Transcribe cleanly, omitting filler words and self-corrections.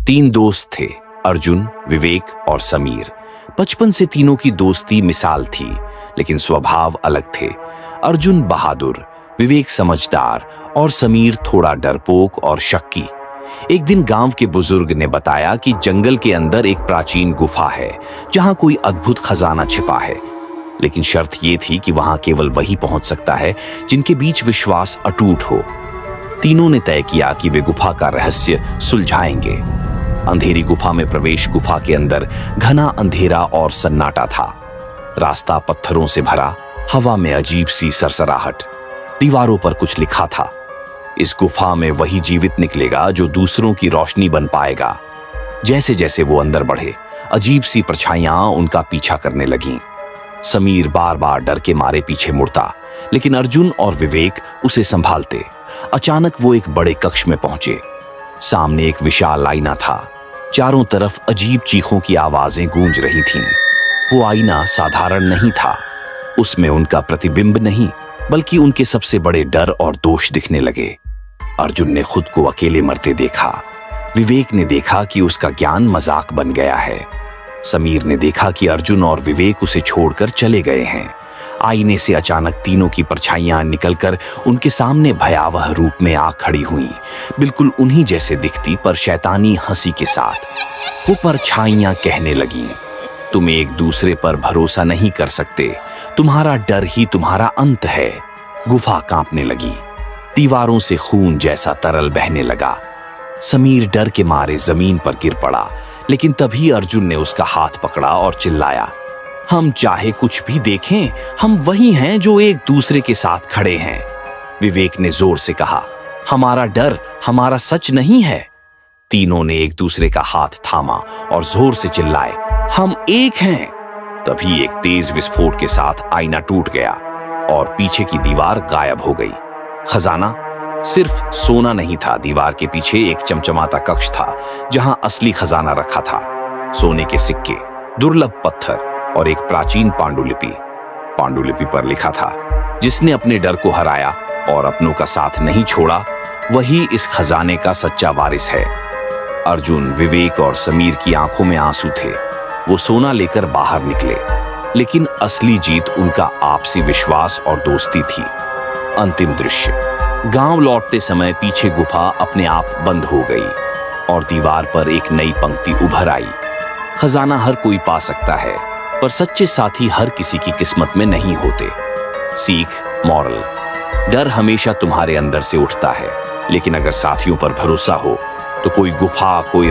तीन दोस्त थे, अर्जुन, विवेक और समीर। बचपन से तीनों की दोस्ती मिसाल थी, लेकिन स्वभाव अलग थे। अर्जुन बहादुर, विवेक समझदार और समीर थोड़ा डरपोक और शक्की। एक दिन गांव के बुजुर्ग ने बताया कि जंगल के अंदर एक प्राचीन गुफा है जहां कोई अद्भुत खजाना छिपा है, लेकिन शर्त यह थी कि वहां केवल वही पहुंच सकता है जिनके बीच विश्वास अटूट हो। तीनों ने तय किया कि वे गुफा का रहस्य सुलझाएंगे। अंधेरी गुफा में प्रवेश। गुफा के अंदर घना अंधेरा और सन्नाटा था। रास्ता पत्थरों से भरा, हवा में अजीब सी सरसराहट। दीवारों पर कुछ लिखा था, इस गुफा में वही जीवित निकलेगा जो दूसरों की रोशनी बन पाएगा। जैसे जैसे वो अंदर बढ़े, अजीब सी परछाइयां उनका पीछा करने लगीं। समीर बार बार डर के मारे पीछे मुड़ता, लेकिन अर्जुन और विवेक उसे संभालते। अचानक वो एक बड़े कक्ष में पहुंचे। सामने एक विशाल आईना था। चारों तरफ अजीब चीखों की आवाजें गूंज रही थीं। वो आईना साधारण नहीं था। उसमें उनका प्रतिबिंब नहीं, बल्कि उनके सबसे बड़े डर और दोष दिखने लगे। अर्जुन ने खुद को अकेले मरते देखा। विवेक ने देखा कि उसका ज्ञान मजाक बन गया है। समीर ने देखा कि अर्जुन और विवेक उसे छोड़कर चले गए हैं। आईने से अचानक तीनों की परछाइयां निकलकर उनके सामने भयावह रूप में आ खड़ी हुईं, बिल्कुल उन्हीं जैसे दिखती, पर शैतानी हंसी के साथ। वो परछाइयां कहने लगीं, तुम एक दूसरे पर भरोसा नहीं कर सकते, तुम्हारा डर ही तुम्हारा अंत है। गुफा कांपने लगी। दीवारों से खून जैसा तरल बहने लगा। समीर डर के मारे जमीन पर गिर पड़ा, लेकिन तभी अर्जुन ने उसका हाथ पकड़ा और चिल्लाया, हम चाहे कुछ भी देखें, हम वही हैं जो एक दूसरे के साथ खड़े हैं। विवेक ने जोर से कहा, हमारा डर हमारा सच नहीं है। तीनों ने एक दूसरे का हाथ थामा और जोर से चिल्लाए, हम एक हैं। तभी एक तेज विस्फोट के साथ आईना टूट गया और पीछे की दीवार गायब हो गई। खजाना सिर्फ सोना नहीं था, दीवार के पीछे एक चमचमाता कक्ष था जहां असली खजाना रखा था। सोने के सिक्के, दुर्लभ पत्थर और एक प्राचीन पांडुलिपि। पांडुलिपि पर लिखा था, जिसने अपने डर को हराया और अपनों का साथ नहीं छोड़ा, वही इस खजाने का सच्चा वारिस है। अर्जुन, विवेक और समीर की आंखों में आंसू थे। वो सोना लेकर बाहर निकले, लेकिन असली जीत उनका आपसी विश्वास और दोस्ती थी। अंतिम दृश्य। गांव लौटते समय पीछे गुफा अपने आप बंद हो गई और दीवार पर एक नई पंक्ति उभर आई, खजाना हर कोई पा सकता है, पर सच्चे साथी हर किसी की किस्मत में नहीं होते। सीख, मॉरल, डर हमेशा तुम्हारे अंदर से उठता है, लेकिन अगर साथियों पर भरोसा हो तो कोई गुफा, कोई